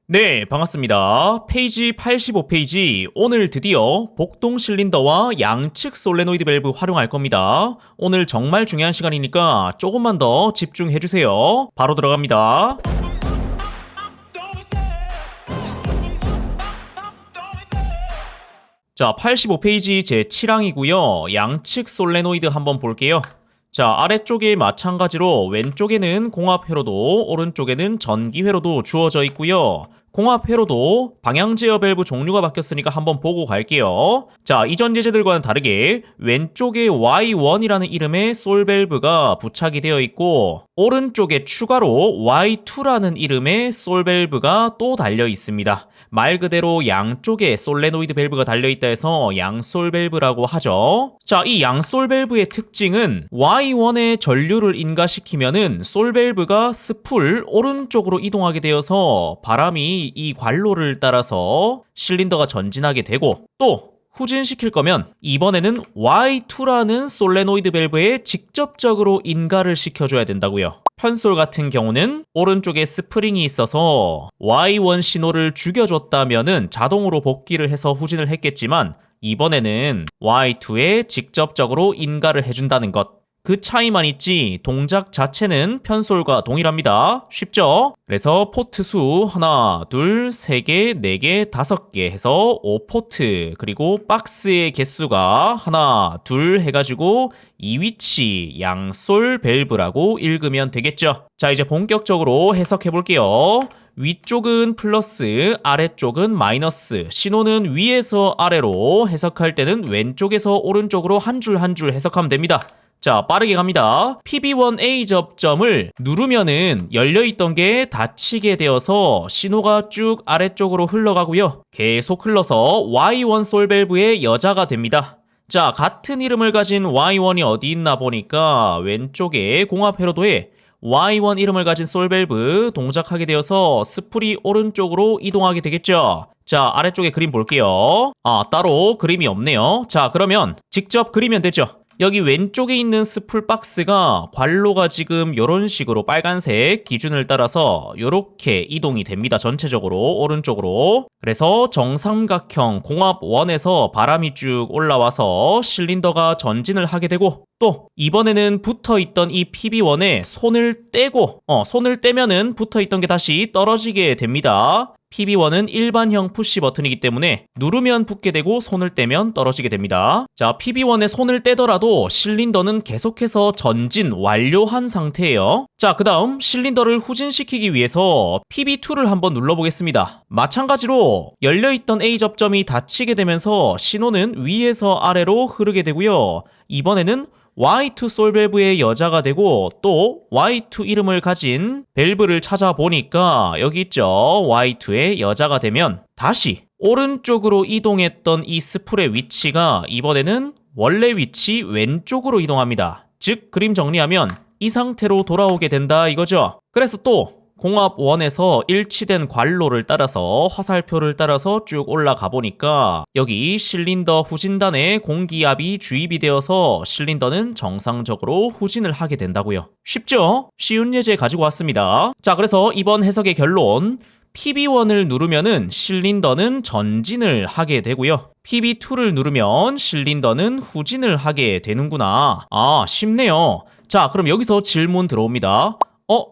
네, 반갑습니다. 페이지 85페이지. 오늘 드디어 복동 실린더와 양측 솔레노이드 밸브 활용할 겁니다. 오늘 정말 중요한 시간이니까 조금만 더 집중해 주세요. 바로 들어갑니다. 자, 85페이지 제 7항이고요. 양측 솔레노이드 한번 볼게요. 자, 아래쪽에 마찬가지로 왼쪽에는 공합 회로도, 오른쪽에는 전기 회로도 주어져 있고요. 공합 회로도 방향 제어 밸브 종류가 바뀌었으니까 한번 보고 갈게요. 자, 이전 예제들과는 다르게 왼쪽에 Y1이라는 이름의 솔 밸브가 부착이 되어 있고 오른쪽에 추가로 Y2라는 이름의 솔 밸브가 또 달려 있습니다. 말 그대로 양쪽에 솔레노이드 밸브가 달려있다 해서 양솔 밸브라고 하죠. 자, 이 양솔 밸브의 특징은 Y1의 전류를 인가시키면은 솔 밸브가 스풀 오른쪽으로 이동하게 되어서 바람이 이 관로를 따라서 실린더가 전진하게 되고 또 후진시킬 거면 이번에는 Y2라는 솔레노이드 밸브에 직접적으로 인가를 시켜줘야 된다고요. 편솔 같은 경우는 오른쪽에 스프링이 있어서 Y1 신호를 죽여줬다면은 자동으로 복귀를 해서 후진을 했겠지만 이번에는 Y2에 직접적으로 인가를 해준다는 것. 그 차이만 있지 동작 자체는 편솔과 동일합니다. 쉽죠? 그래서 포트 수 하나, 둘, 세 개, 네 개, 다섯 개 해서 5포트 그리고 박스의 개수가 하나, 둘 해가지고 이 위치 양솔 밸브라고 읽으면 되겠죠. 자, 이제 본격적으로 해석해 볼게요. 위쪽은 플러스, 아래쪽은 마이너스, 신호는 위에서 아래로 해석할 때는 왼쪽에서 오른쪽으로 한 줄 한 줄 해석하면 됩니다. 자, 빠르게 갑니다. PB1A 접점을 누르면은 열려있던 게 닫히게 되어서 신호가 쭉 아래쪽으로 흘러가고요. 계속 흘러서 Y1 솔 밸브의 여자가 됩니다. 자, 같은 이름을 가진 Y1이 어디 있나 보니까 왼쪽에 공합 회로도에 Y1 이름을 가진 솔 밸브 동작하게 되어서 스풀이 오른쪽으로 이동하게 되겠죠. 자, 아래쪽에 그림 볼게요. 따로 그림이 없네요. 자, 그러면 직접 그리면 되죠. 여기 왼쪽에 있는 스풀 박스가 관로가 지금 이런 식으로 빨간색 기준을 따라서 이렇게 이동이 됩니다. 전체적으로 오른쪽으로. 그래서 정삼각형 공합 원에서 바람이 쭉 올라와서 실린더가 전진을 하게 되고 또 이번에는 붙어있던 이 PB1에 손을 떼고 손을 떼면은 붙어있던 게 다시 떨어지게 됩니다. PB1은 일반형 푸시 버튼이기 때문에 누르면 붙게 되고 손을 떼면 떨어지게 됩니다. 자, PB1에 손을 떼더라도 실린더는 계속해서 전진 완료한 상태예요. 자, 그 다음 실린더를 후진시키기 위해서 PB2를 한번 눌러보겠습니다. 마찬가지로 열려있던 A 접점이 닫히게 되면서 신호는 위에서 아래로 흐르게 되고요. 이번에는 Y2 솔 밸브의 여자가 되고 또 Y2 이름을 가진 밸브를 찾아보니까 여기 있죠. Y2의 여자가 되면 다시 오른쪽으로 이동했던 이 스풀의 위치가 이번에는 원래 위치 왼쪽으로 이동합니다. 즉 그림 정리하면 이 상태로 돌아오게 된다 이거죠. 그래서 또 공합 원에서 일치된 관로를 따라서 화살표를 따라서 쭉 올라가 보니까 여기 실린더 후진단에 공기압이 주입이 되어서 실린더는 정상적으로 후진을 하게 된다고요. 쉽죠? 쉬운 예제 가지고 왔습니다. 자, 그래서 이번 해석의 결론 PB1을 누르면은 실린더는 전진을 하게 되고요. PB2를 누르면 실린더는 후진을 하게 되는구나. 쉽네요. 자, 그럼 여기서 질문 들어옵니다.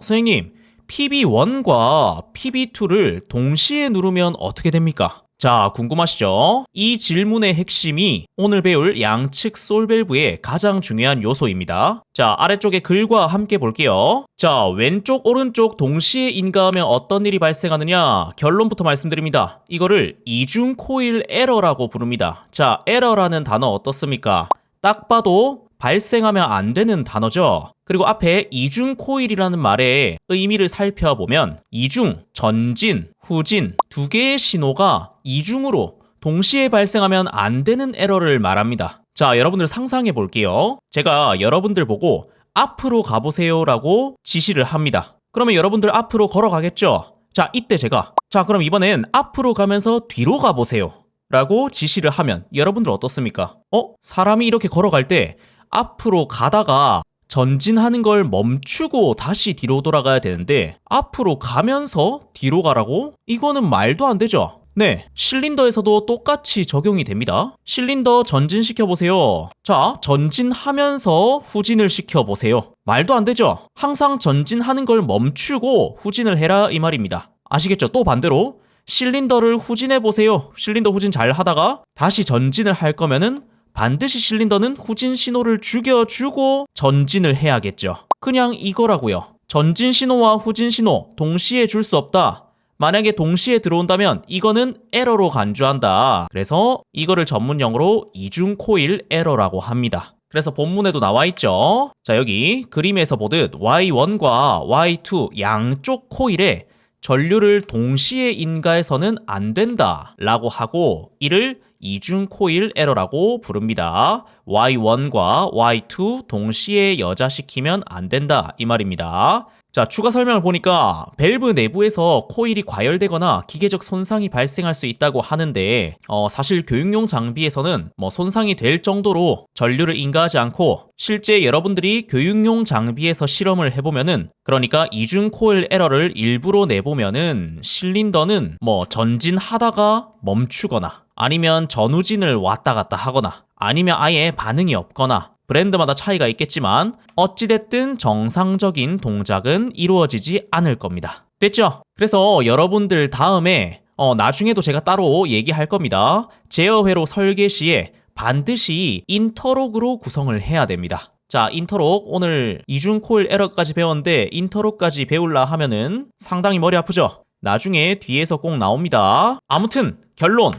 선생님, PB1과 PB2를 동시에 누르면 어떻게 됩니까? 자, 궁금하시죠? 이 질문의 핵심이 오늘 배울 양측 솔 밸브의 가장 중요한 요소입니다. 자, 아래쪽에 글과 함께 볼게요. 자, 왼쪽, 오른쪽 동시에 인가하면 어떤 일이 발생하느냐? 결론부터 말씀드립니다. 이거를 이중 코일 에러라고 부릅니다. 자, 에러라는 단어 어떻습니까? 딱 봐도 발생하면 안 되는 단어죠. 그리고 앞에 이중 코일이라는 말의 의미를 살펴보면 이중, 전진, 후진 두 개의 신호가 이중으로 동시에 발생하면 안 되는 에러를 말합니다. 자, 여러분들 상상해 볼게요. 제가 여러분들 보고 앞으로 가보세요 라고 지시를 합니다. 그러면 여러분들 앞으로 걸어가겠죠? 자, 이때 제가 그럼 이번엔 앞으로 가면서 뒤로 가보세요 라고 지시를 하면 여러분들 어떻습니까? 사람이 이렇게 걸어갈 때 앞으로 가다가 전진하는 걸 멈추고 다시 뒤로 돌아가야 되는데 앞으로 가면서 뒤로 가라고? 이거는 말도 안 되죠. 네, 실린더에서도 똑같이 적용이 됩니다. 실린더 전진시켜보세요. 자, 전진하면서 후진을 시켜보세요. 말도 안 되죠? 항상 전진하는 걸 멈추고 후진을 해라 이 말입니다. 아시겠죠? 또 반대로 실린더를 후진해보세요. 실린더 후진 잘 하다가 다시 전진을 할 거면은 반드시 실린더는 후진 신호를 죽여주고 전진을 해야겠죠. 그냥 이거라고요. 전진 신호와 후진 신호 동시에 줄 수 없다. 만약에 동시에 들어온다면 이거는 에러로 간주한다. 그래서 이거를 전문용어로 이중 코일 에러라고 합니다. 그래서 본문에도 나와 있죠. 자, 여기 그림에서 보듯 Y1과 Y2 양쪽 코일에 전류를 동시에 인가해서는 안 된다 라고 하고 이를 이중 코일 에러라고 부릅니다. Y1과 Y2 동시에 여자시키면 안 된다 이 말입니다. 자, 추가 설명을 보니까 밸브 내부에서 코일이 과열되거나 기계적 손상이 발생할 수 있다고 하는데 사실 교육용 장비에서는 손상이 될 정도로 전류를 인가하지 않고 실제 여러분들이 교육용 장비에서 실험을 해보면은 그러니까 이중 코일 에러를 일부러 내보면은 실린더는 전진하다가 멈추거나 아니면 전후진을 왔다 갔다 하거나 아니면 아예 반응이 없거나 브랜드마다 차이가 있겠지만 어찌됐든 정상적인 동작은 이루어지지 않을 겁니다. 됐죠? 그래서 여러분들 다음에 나중에도 제가 따로 얘기할 겁니다. 제어회로 설계 시에 반드시 인터록으로 구성을 해야 됩니다. 자, 인터록 오늘 이중 코일 에러까지 배웠는데 인터록까지 배울라 하면은 상당히 머리 아프죠? 나중에 뒤에서 꼭 나옵니다. 아무튼 결론.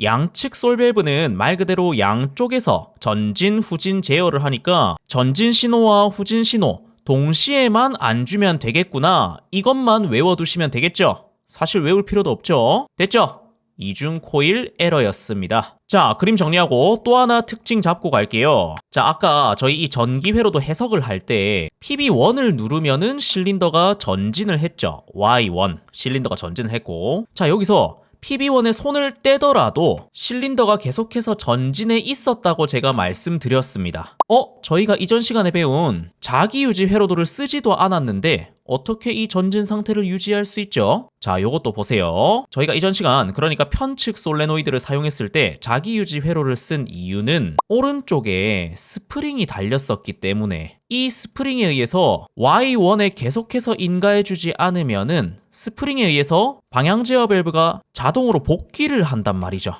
양측 솔밸브는 말 그대로 양쪽에서 전진, 후진 제어를 하니까 전진 신호와 후진 신호 동시에만 안 주면 되겠구나. 이것만 외워두시면 되겠죠? 사실 외울 필요도 없죠? 됐죠? 이중 코일 에러였습니다. 자, 그림 정리하고 또 하나 특징 잡고 갈게요. 자, 아까 저희 이 전기회로도 해석을 할 때 PB1을 누르면은 실린더가 전진을 했죠. Y1 실린더가 전진을 했고, 자, 여기서 PB1에 손을 떼더라도 실린더가 계속해서 전진해 있었다고 제가 말씀드렸습니다. 저희가 이전 시간에 배운 자기유지 회로도를 쓰지도 않았는데 어떻게 이 전진 상태를 유지할 수 있죠? 자, 요것도 보세요. 저희가 이전 시간 그러니까 편측 솔레노이드를 사용했을 때 자기유지 회로를 쓴 이유는 오른쪽에 스프링이 달렸었기 때문에 이 스프링에 의해서 Y1에 계속해서 인가해주지 않으면은 스프링에 의해서 방향 제어 밸브가 자동으로 복귀를 한단 말이죠.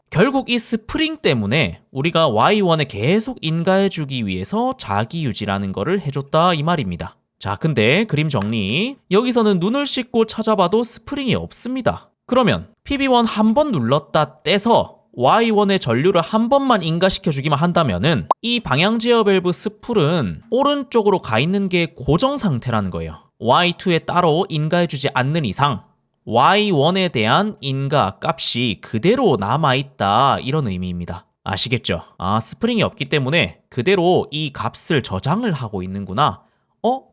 결국 이 스프링 때문에 우리가 Y1에 계속 인가해주기 위해서 자기유지라는 거를 해줬다 이 말입니다. 자, 근데 그림 정리. 여기서는 눈을 씻고 찾아봐도 스프링이 없습니다. 그러면 PB1 한 번 눌렀다 떼서 Y1의 전류를 한 번만 인가시켜주기만 한다면은 이 방향 제어 밸브 스풀은 오른쪽으로 가 있는 게 고정 상태라는 거예요. Y2에 따로 인가해주지 않는 이상 Y1에 대한 인가 값이 그대로 남아있다 이런 의미입니다. 아시겠죠? 스프링이 없기 때문에 그대로 이 값을 저장을 하고 있는구나.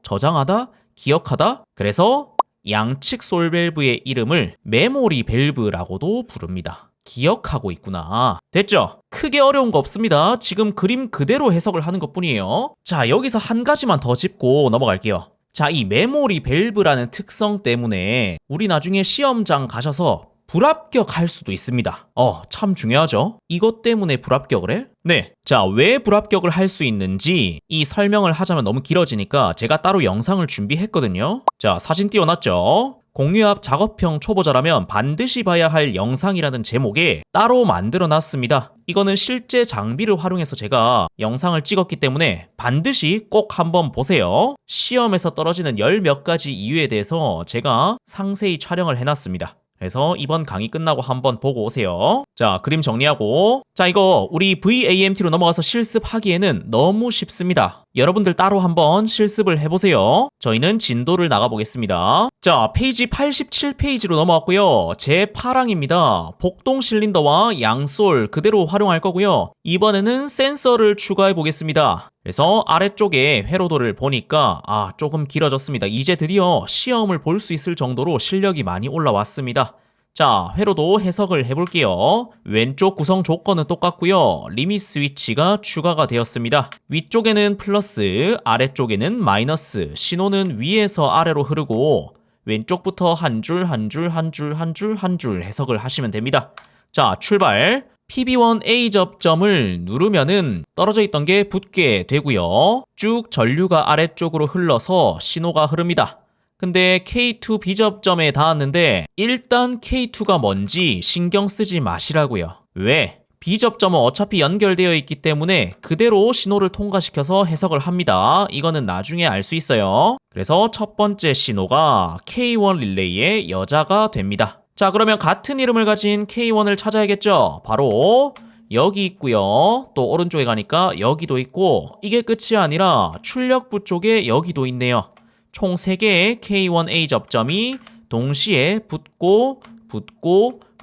저장하다? 기억하다? 그래서 양측 솔밸브의 이름을 메모리 밸브라고도 부릅니다. 기억하고 있구나. 됐죠? 크게 어려운 거 없습니다. 지금 그림 그대로 해석을 하는 것뿐이에요. 자, 여기서 한 가지만 더 짚고 넘어갈게요. 자, 이 메모리 밸브라는 특성 때문에 우리 나중에 시험장 가셔서 불합격할 수도 있습니다. 참 중요하죠? 이것 때문에 불합격을 해? 네. 자, 왜 불합격을 할 수 있는지 이 설명을 하자면 너무 길어지니까 제가 따로 영상을 준비했거든요. 자, 사진 띄워놨죠? 공유압 작업형 초보자라면 반드시 봐야 할 영상이라는 제목에 따로 만들어놨습니다. 이거는 실제 장비를 활용해서 제가 영상을 찍었기 때문에 반드시 꼭 한번 보세요. 시험에서 떨어지는 열 몇 가지 이유에 대해서 제가 상세히 촬영을 해놨습니다. 그래서 이번 강의 끝나고 한번 보고 오세요. 자, 그림 정리하고. 자, 이거 우리 VAMT로 넘어가서 실습하기에는 너무 쉽습니다. 여러분들 따로 한번 실습을 해보세요. 저희는 진도를 나가보겠습니다. 자, 페이지 87페이지로 넘어왔고요. 제8항입니다. 복동 실린더와 양솔 그대로 활용할 거고요. 이번에는 센서를 추가해 보겠습니다. 그래서 아래쪽에 회로도를 보니까 조금 길어졌습니다. 이제 드디어 시험을 볼 수 있을 정도로 실력이 많이 올라왔습니다. 자, 회로도 해석을 해볼게요. 왼쪽 구성 조건은 똑같고요. 리밋 스위치가 추가가 되었습니다. 위쪽에는 플러스, 아래쪽에는 마이너스, 신호는 위에서 아래로 흐르고 왼쪽부터 한 줄 한 줄 한 줄 한 줄 한 줄 해석을 하시면 됩니다. 자, 출발. PB1A 접점을 누르면은 떨어져 있던 게 붙게 되고요. 쭉 전류가 아래쪽으로 흘러서 신호가 흐릅니다. 근데 K2 B접점에 닿았는데 일단 K2가 뭔지 신경 쓰지 마시라고요. 왜? B접점은 어차피 연결되어 있기 때문에 그대로 신호를 통과시켜서 해석을 합니다. 이거는 나중에 알 수 있어요. 그래서 첫 번째 신호가 K1 릴레이의 여자가 됩니다. 자, 그러면 같은 이름을 가진 K1을 찾아야겠죠? 바로 여기 있고요. 또 오른쪽에 가니까 여기도 있고 이게 끝이 아니라 출력부 쪽에 여기도 있네요. 총 3개의 K1A 접점이 동시에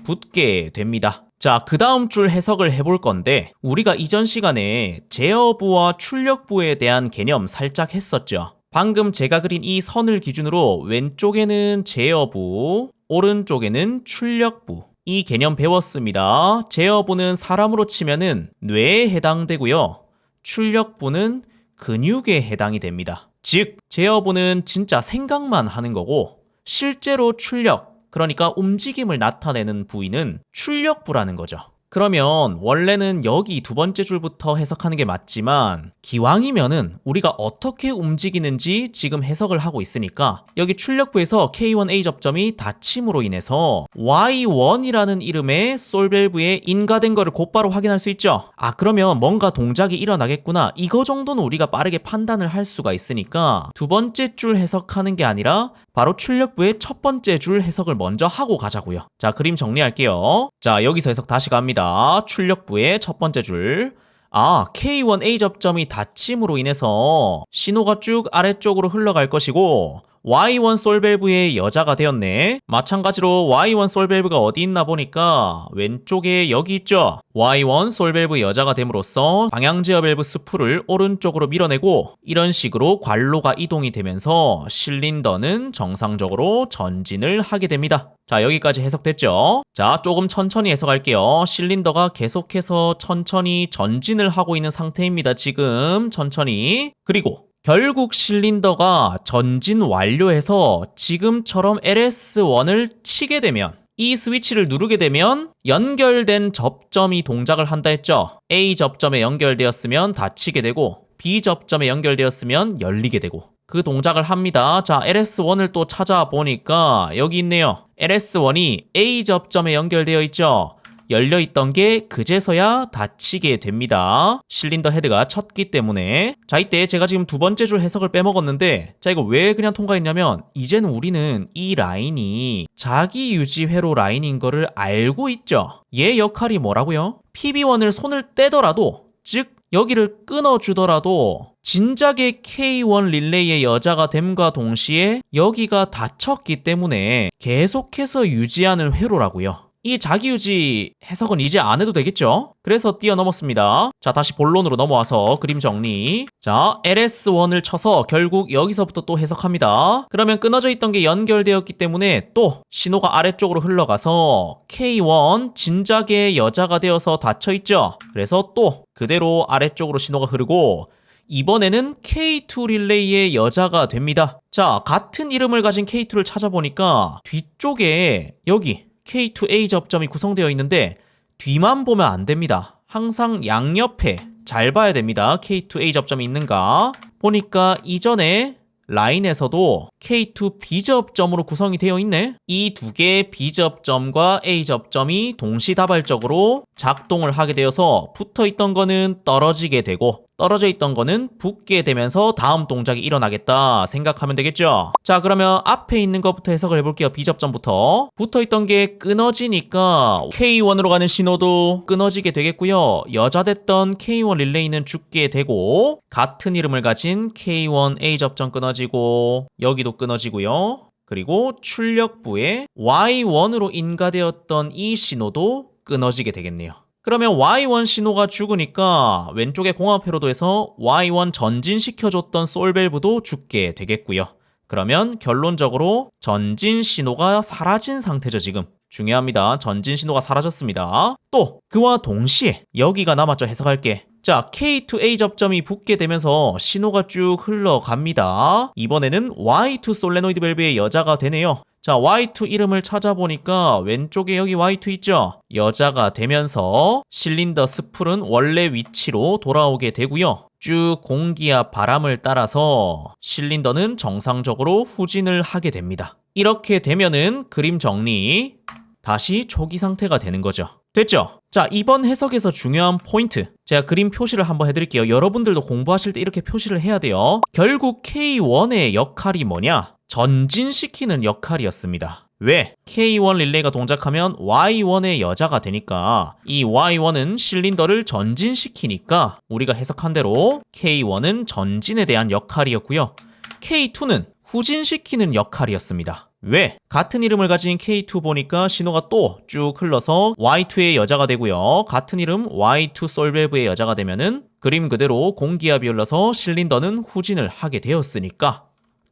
붙게 됩니다. 자, 그 다음 줄 해석을 해볼 건데 우리가 이전 시간에 제어부와 출력부에 대한 개념 살짝 했었죠. 방금 제가 그린 이 선을 기준으로 왼쪽에는 제어부, 오른쪽에는 출력부. 이 개념 배웠습니다. 제어부는 사람으로 치면은 뇌에 해당되고요. 출력부는 근육에 해당이 됩니다. 즉, 제어부는 진짜 생각만 하는 거고 실제로 출력, 그러니까 움직임을 나타내는 부위는 출력부라는 거죠. 그러면 원래는 여기 두 번째 줄부터 해석하는 게 맞지만 기왕이면은 우리가 어떻게 움직이는지 지금 해석을 하고 있으니까 여기 출력부에서 K1A 접점이 닫힘으로 인해서 Y1이라는 이름의 솔밸브에 인가된 거를 곧바로 확인할 수 있죠. 아, 그러면 뭔가 동작이 일어나겠구나. 이거 정도는 우리가 빠르게 판단을 할 수가 있으니까 두 번째 줄 해석하는 게 아니라 바로 출력부의 첫 번째 줄 해석을 먼저 하고 가자고요. 자, 그림 정리할게요. 자, 여기서 해석 다시 갑니다. 출력부의 첫 번째 줄. 아, K1A 접점이 닫힘으로 인해서 신호가 쭉 아래쪽으로 흘러갈 것이고 Y1 솔밸브의 여자가 되었네. 마찬가지로 Y1 솔밸브가 어디 있나 보니까 왼쪽에 여기 있죠. Y1 솔밸브 여자가 됨으로써 방향제어 밸브 스프를 오른쪽으로 밀어내고 이런 식으로 관로가 이동이 되면서 실린더는 정상적으로 전진을 하게 됩니다. 자, 여기까지 해석됐죠? 자, 조금 천천히 해석할게요. 실린더가 계속해서 천천히 전진을 하고 있는 상태입니다. 지금 천천히. 그리고 결국 실린더가 전진 완료해서 지금처럼 LS1을 치게 되면 이 스위치를 누르게 되면 연결된 접점이 동작을 한다 했죠. A 접점에 연결되었으면 닫히게 되고 B 접점에 연결되었으면 열리게 되고 그 동작을 합니다. 자, LS1을 또 찾아보니까 여기 있네요. LS1이 A 접점에 연결되어 있죠. 열려있던 게 그제서야 닫히게 됩니다. 실린더 헤드가 쳤기 때문에. 자, 이때 제가 지금 두 번째 줄 해석을 빼먹었는데 자, 이거 왜 그냥 통과했냐면 이제는 우리는 이 라인이 자기 유지 회로 라인인 거를 알고 있죠. 얘 역할이 뭐라고요? PB1을 손을 떼더라도, 즉 여기를 끊어주더라도 진작에 K1 릴레이의 여자가 됨과 동시에 여기가 닫혔기 때문에 계속해서 유지하는 회로라고요. 이 자기유지 해석은 이제 안 해도 되겠죠? 그래서 뛰어넘었습니다. 자, 다시 본론으로 넘어와서 그림 정리. 자, LS1을 쳐서 결국 여기서부터 또 해석합니다. 그러면 끊어져 있던 게 연결되었기 때문에 또 신호가 아래쪽으로 흘러가서 K1 진작에 여자가 되어서 닫혀있죠? 그래서 또 그대로 아래쪽으로 신호가 흐르고 이번에는 K2 릴레이의 여자가 됩니다. 자, 같은 이름을 가진 K2를 찾아보니까 뒤쪽에 여기 K2A 접점이 구성되어 있는데 뒤만 보면 안 됩니다. 항상 양옆에 잘 봐야 됩니다. K2A 접점이 있는가 보니까 이전에 라인에서도 K2B 접점으로 구성이 되어 있네. 이 두 개의 B 접점과 A 접점이 동시다발적으로 작동을 하게 되어서 붙어있던 거는 떨어지게 되고 떨어져 있던 거는 붙게 되면서 다음 동작이 일어나겠다 생각하면 되겠죠. 자, 그러면 앞에 있는 것부터 해석을 해볼게요. B접점부터. 붙어있던 게 끊어지니까 K1으로 가는 신호도 끊어지게 되겠고요. 여자됐던 K1 릴레이는 죽게 되고 같은 이름을 가진 K1A 접점 끊어지고 여기도 끊어지고요. 그리고 출력부에 Y1으로 인가되었던 이 신호도 끊어지게 되겠네요. 그러면 Y1 신호가 죽으니까 왼쪽에 공합회로도에서 Y1 전진시켜줬던 솔밸브도 죽게 되겠고요. 그러면 결론적으로 전진 신호가 사라진 상태죠, 지금. 중요합니다. 전진 신호가 사라졌습니다. 또 그와 동시에 여기가 남았죠. 해석할게. 자, K2A 접점이 붙게 되면서 신호가 쭉 흘러갑니다. 이번에는 Y2 솔레노이드 밸브의 여자가 되네요. 자, Y2 이름을 찾아보니까 왼쪽에 여기 Y2 있죠? 여자가 되면서 실린더 스풀은 원래 위치로 돌아오게 되고요. 쭉 공기와 바람을 따라서 실린더는 정상적으로 후진을 하게 됩니다. 이렇게 되면은 그림 정리, 다시 초기 상태가 되는 거죠. 됐죠? 자, 이번 해석에서 중요한 포인트. 제가 그림 표시를 한번 해드릴게요. 여러분들도 공부하실 때 이렇게 표시를 해야 돼요. 결국 K1의 역할이 뭐냐? 전진시키는 역할이었습니다. 왜? K1 릴레이가 동작하면 Y1의 여자가 되니까 이 Y1은 실린더를 전진시키니까 우리가 해석한 대로 K1은 전진에 대한 역할이었고요. K2는 후진시키는 역할이었습니다. 왜? 같은 이름을 가진 K2 보니까 신호가 또 쭉 흘러서 Y2의 여자가 되고요. 같은 이름 Y2 솔밸브의 여자가 되면은 그림 그대로 공기압이 흘러서 실린더는 후진을 하게 되었으니까.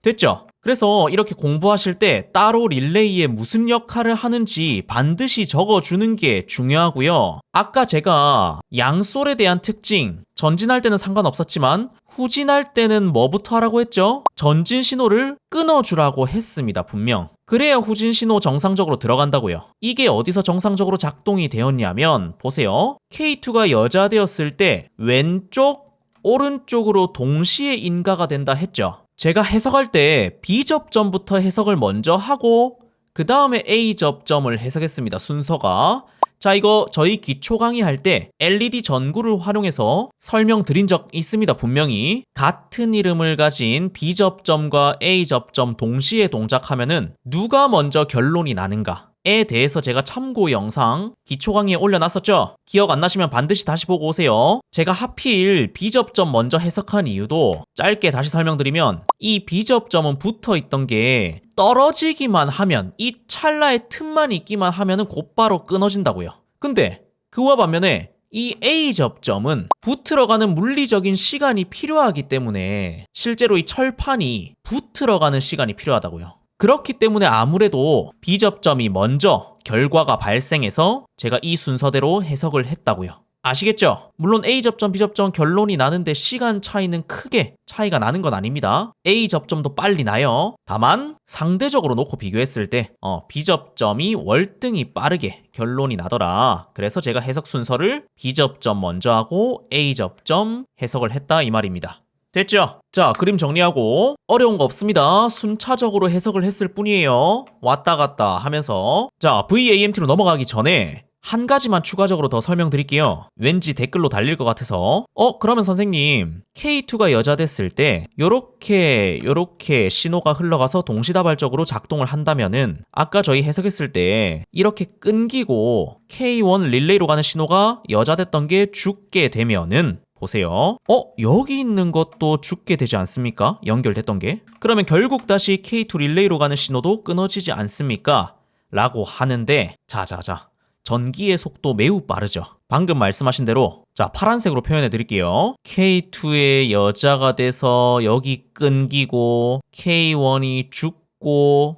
됐죠? 그래서 이렇게 공부하실 때 따로 릴레이에 무슨 역할을 하는지 반드시 적어주는 게 중요하고요. 아까 제가 양솔에 대한 특징, 전진할 때는 상관없었지만 후진할 때는 뭐부터 하라고 했죠? 전진 신호를 끊어주라고 했습니다, 분명. 그래야 후진 신호 정상적으로 들어간다고요. 이게 어디서 정상적으로 작동이 되었냐면 보세요. K2가 여자 되었을 때 왼쪽, 오른쪽으로 동시에 인가가 된다 했죠. 제가 해석할 때 B 접점부터 해석을 먼저 하고 그 다음에 A 접점을 해석했습니다. 순서가. 자, 이거 저희 기초 강의 할 때 LED 전구를 활용해서 설명드린 적 있습니다. 분명히. 같은 이름을 가진 B 접점과 A 접점 동시에 동작하면은 누가 먼저 결론이 나는가? 에 대해서 제가 참고 영상 기초 강의에 올려놨었죠? 기억 안 나시면 반드시 다시 보고 오세요. 제가 하필 B접점 먼저 해석한 이유도 짧게 다시 설명드리면 이 B접점은 붙어있던 게 떨어지기만 하면 이 찰나의 틈만 있기만 하면은 곧바로 끊어진다고요. 근데 그와 반면에 이 A접점은 붙들어가는 물리적인 시간이 필요하기 때문에 실제로 이 철판이 붙들어가는 시간이 필요하다고요. 그렇기 때문에 아무래도 B접점이 먼저 결과가 발생해서 제가 이 순서대로 해석을 했다고요. 아시겠죠? 물론 A접점, B접점 결론이 나는데 시간 차이는 크게 차이가 나는 건 아닙니다. A접점도 빨리 나요. 다만 상대적으로 놓고 비교했을 때 B접점이 월등히 빠르게 결론이 나더라. 그래서 제가 해석 순서를 B접점 먼저 하고 A접점 해석을 했다 이 말입니다. 됐죠? 자, 그림 정리하고 어려운 거 없습니다. 순차적으로 해석을 했을 뿐이에요. 왔다 갔다 하면서. 자, VAMT로 넘어가기 전에 한 가지만 추가적으로 더 설명드릴게요. 왠지 댓글로 달릴 것 같아서. 그러면 선생님, K2가 여자 됐을 때 요렇게 신호가 흘러가서 동시다발적으로 작동을 한다면은 아까 저희 해석했을 때 이렇게 끊기고 K1 릴레이로 가는 신호가 여자 됐던 게 죽게 되면은 보세요. 여기 있는 것도 죽게 되지 않습니까? 연결됐던 게. 그러면 결국 다시 K2 릴레이로 가는 신호도 끊어지지 않습니까? 라고 하는데 자자자. 전기의 속도 매우 빠르죠. 방금 말씀하신 대로 자, 파란색으로 표현해 드릴게요. K2의 여자가 돼서 여기 끊기고 K1이 죽고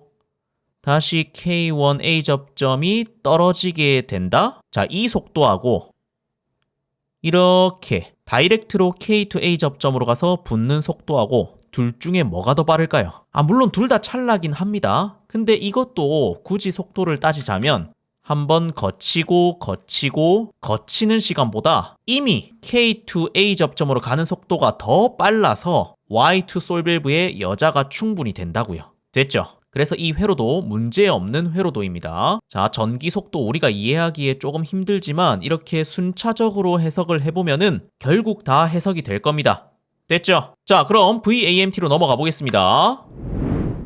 다시 K1A 접점이 떨어지게 된다? 자, 이 속도하고 이렇게 다이렉트로 K2A 접점으로 가서 붙는 속도하고 둘 중에 뭐가 더 빠를까요? 물론 둘 다 찰나긴 합니다. 근데 이것도 굳이 속도를 따지자면 한번 거치고 거치는 시간보다 이미 K2A 접점으로 가는 속도가 더 빨라서 Y2 솔밸브의 여자가 충분히 된다고요. 됐죠? 그래서 이 회로도 문제없는 회로도입니다. 자, 전기 속도 우리가 이해하기에 조금 힘들지만 이렇게 순차적으로 해석을 해보면은 결국 다 해석이 될 겁니다. 됐죠? 자, 그럼 VAMT로 넘어가 보겠습니다.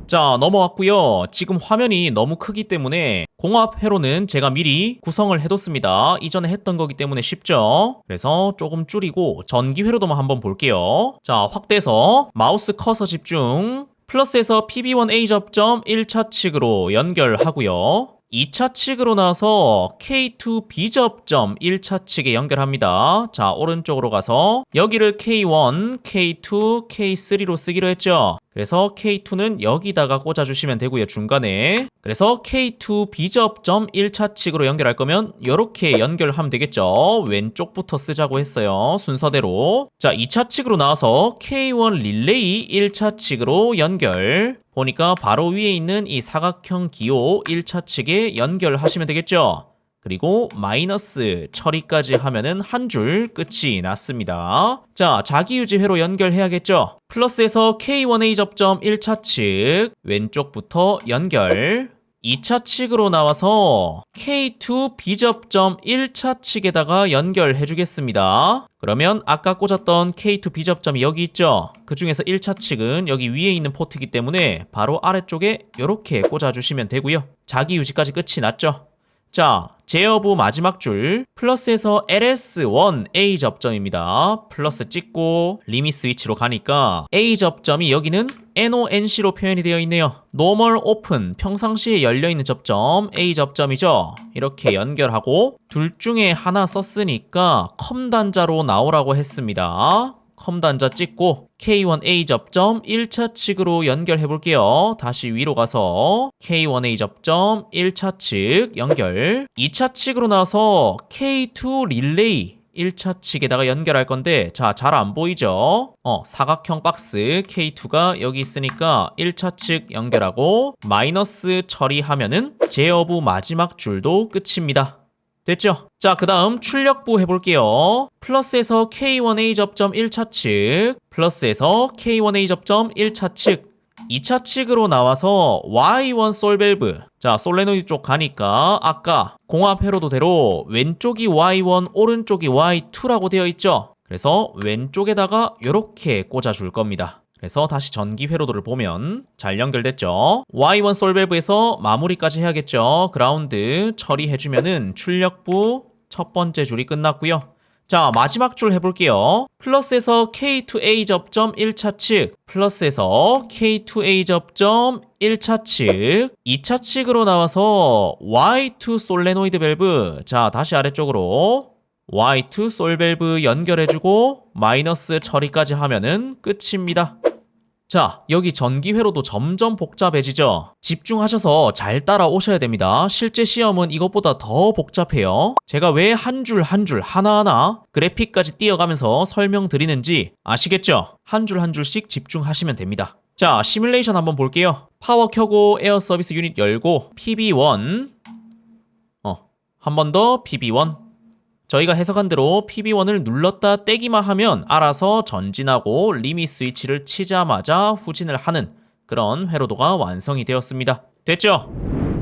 자, 넘어왔고요. 지금 화면이 너무 크기 때문에 공합 회로는 제가 미리 구성을 해뒀습니다. 이전에 했던 거기 때문에 쉽죠? 그래서 조금 줄이고 전기 회로도만 한번 볼게요. 자, 확대해서 마우스 커서 집중. 플러스에서 PB1A 접점 1차 측으로 연결하고요. 2차 측으로 나서 K2B 접점 1차 측에 연결합니다. 자, 오른쪽으로 가서 여기를 K1, K2, K3로 쓰기로 했죠. 그래서 K2는 여기다가 꽂아주시면 되고요, 중간에. 그래서 K2 비접점 1차 측으로 연결할 거면 이렇게 연결하면 되겠죠. 왼쪽부터 쓰자고 했어요, 순서대로. 자, 2차 측으로 나와서 K1 릴레이 1차 측으로 연결. 보니까 바로 위에 있는 이 사각형 기호 1차 측에 연결하시면 되겠죠. 그리고 마이너스 처리까지 하면은 한 줄 끝이 났습니다. 자, 자기유지 회로 연결해야겠죠. 플러스에서 K1A 접점 1차 측 왼쪽부터 연결. 2차 측으로 나와서 K2 B접점 1차 측에다가 연결해 주겠습니다. 그러면 아까 꽂았던 K2 B접점이 여기 있죠? 그 중에서 1차 측은 여기 위에 있는 포트이기 때문에 바로 아래쪽에 이렇게 꽂아주시면 되고요. 자기유지까지 끝이 났죠? 자, 제어부 마지막 줄 플러스에서 LS1A 접점입니다. 플러스 찍고 리밋 스위치로 가니까 A 접점이 여기는 NONC로 표현이 되어 있네요. Normal Open, 평상시에 열려있는 접점 A 접점이죠. 이렇게 연결하고 둘 중에 하나 썼으니까 컴 단자로 나오라고 했습니다. 컴 단자 찍고 K1A 접점 1차 측으로 연결해 볼게요. 다시 위로 가서 K1A 접점 1차 측 연결. 2차 측으로 나와서 K2 릴레이 1차 측에다가 연결할 건데, 자, 잘 안 보이죠? 사각형 박스 K2가 여기 있으니까 1차 측 연결하고 마이너스 처리하면은 제어부 마지막 줄도 끝입니다. 됐죠? 자, 그 다음 출력부 해볼게요. 플러스에서 K1A 접점 1차 측, 플러스에서 K1A 접점 1차 측, 2차 측으로 나와서 Y1 솔밸브. 자, 솔레노이드 쪽 가니까 아까 공합 회로도대로 왼쪽이 Y1, 오른쪽이 Y2라고 되어 있죠? 그래서 왼쪽에다가 이렇게 꽂아줄 겁니다. 그래서 다시 전기 회로도를 보면 잘 연결됐죠. Y1 솔밸브에서 마무리까지 해야겠죠. 그라운드 처리해주면은 출력부 첫 번째 줄이 끝났고요. 자, 마지막 줄 해볼게요. 플러스에서 K2A 접점 1차 측, 플러스에서 K2A 접점 1차 측, 2차 측으로 나와서 Y2 솔레노이드 밸브. 자, 다시 아래쪽으로 Y2 솔밸브 연결해주고 마이너스 처리까지 하면은 끝입니다. 자, 여기 전기 회로도 점점 복잡해지죠? 집중하셔서 잘 따라오셔야 됩니다. 실제 시험은 이것보다 더 복잡해요. 제가 왜 한 줄 한 줄 하나하나 그래픽까지 띄어가면서 설명드리는지 아시겠죠? 한 줄 한 줄씩 집중하시면 됩니다. 자, 시뮬레이션 한번 볼게요. 파워 켜고 에어 서비스 유닛 열고 PB1 한 번 더 PB1. 저희가 해석한 대로 PB1을 눌렀다 떼기만 하면 알아서 전진하고 리밋 스위치를 치자마자 후진을 하는 그런 회로도가 완성이 되었습니다. 됐죠?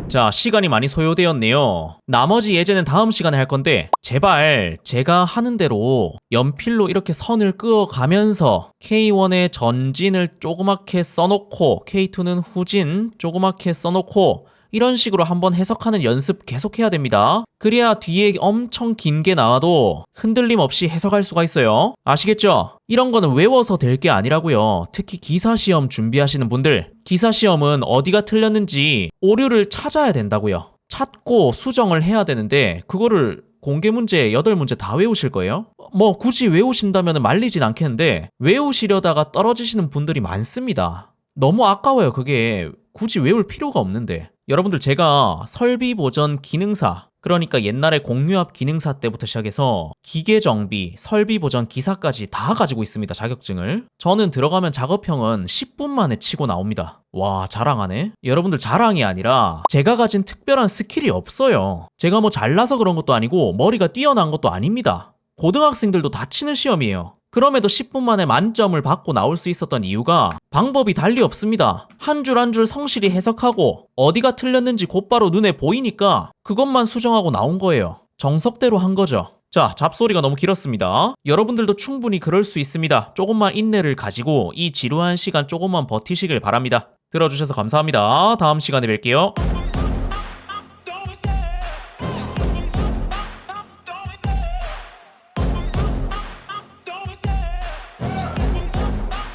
자, 시간이 많이 소요되었네요. 나머지 예제는 다음 시간에 할 건데 제발 제가 하는 대로 연필로 이렇게 선을 그어가면서 K1의 전진을 조그맣게 써놓고 K2는 후진 조그맣게 써놓고 이런 식으로 한번 해석하는 연습 계속해야 됩니다. 그래야 뒤에 엄청 긴 게 나와도 흔들림 없이 해석할 수가 있어요. 아시겠죠? 이런 거는 외워서 될 게 아니라고요. 특히 기사시험 준비하시는 분들, 기사시험은 어디가 틀렸는지 오류를 찾아야 된다고요. 찾고 수정을 해야 되는데 그거를 공개 문제 8문제 다 외우실 거예요? 뭐 굳이 외우신다면 말리진 않겠는데 외우시려다가 떨어지시는 분들이 많습니다. 너무 아까워요. 그게 굳이 외울 필요가 없는데. 여러분들, 제가 설비 보전 기능사, 그러니까 옛날에 공유합 기능사 때부터 시작해서 기계 정비, 설비 보전 기사까지 다 가지고 있습니다. 자격증을. 저는 들어가면 작업형은 10분 만에 치고 나옵니다. 와, 자랑하네. 여러분들, 자랑이 아니라 제가 가진 특별한 스킬이 없어요. 제가 뭐 잘나서 그런 것도 아니고 머리가 뛰어난 것도 아닙니다. 고등학생들도 다 치는 시험이에요. 그럼에도 10분 만에 만점을 받고 나올 수 있었던 이유가 방법이 달리 없습니다. 한 줄 한 줄 성실히 해석하고 어디가 틀렸는지 곧바로 눈에 보이니까 그것만 수정하고 나온 거예요. 정석대로 한 거죠. 자, 잡소리가 너무 길었습니다. 여러분들도 충분히 그럴 수 있습니다. 조금만 인내를 가지고 이 지루한 시간 조금만 버티시길 바랍니다. 들어주셔서 감사합니다. 다음 시간에 뵐게요.